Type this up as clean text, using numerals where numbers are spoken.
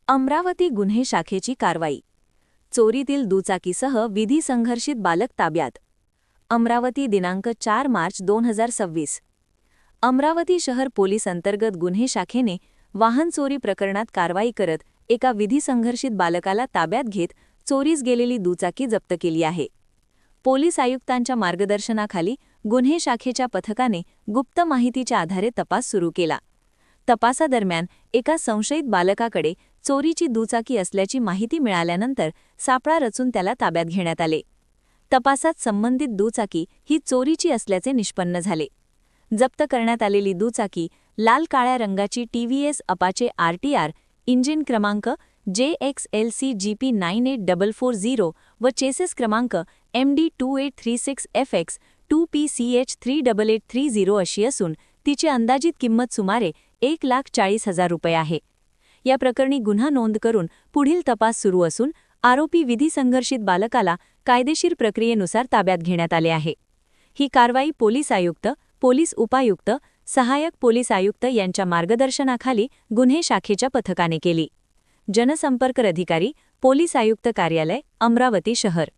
अमरावती गुन्हे शाखेची कारवाई. चोरीतील दुचाकीसह विधी संघर्षित बालक ताब्यात. अमरावती दिनांक 4 मार्च 2026. अमरावती शहर पोलीस अंतर्गत गुन्हे शाखेने वाहन चोरी प्रकरणात कारवाई करत एका विधी संघर्षित बालकाला ताब्यात घेत चोरीस गेलेली दुचाकी जप्त केली आहे. पोलीस आयुक्तांच्या मार्गदर्शनाखाली गुन्हे शाखेच्या पथकाने गुप्त माहितीच्या आधारे तपास सुरू केला. तपासादरम्यान एका संशयित बालकाकडे चोरीची दुचाकी असल्याची माहिती मिळाल्यानंतर सापळा रचून त्याला ताब्यात घेण्यात आले. तपासात संबंधित दुचाकी ही चोरीची असल्याचे निष्पन्न झाले. जप्त करण्यात आलेली दुचाकी लाल-काळ्या रंगाची TVS अपाचे RTR, इंजिन क्रमांक JXLC-GP 98440 व चेसिस क्रमांक MD2836FX 2PCH38830 अशी असून तिची अंदाजित किंमत सुमारे 1,40,000 रुपये आहे. या प्रकरणी गुन्हा नोंद करून पुढील तपास सुरू असून आरोपी विधी संघर्षित बालकाला कायदेशीर प्रक्रियेनुसार ताब्यात घेण्यात आले आहे. ही कारवाई पोलीस आयुक्त, पोलीस उपायुक्त, सहाय्यक पोलीस आयुक्त यांच्या मार्गदर्शनाखाली गुन्हे शाखेच्या पथकाने केली. जनसंपर्क अधिकारी, पोलीस आयुक्त कार्यालय, अमरावती शहर.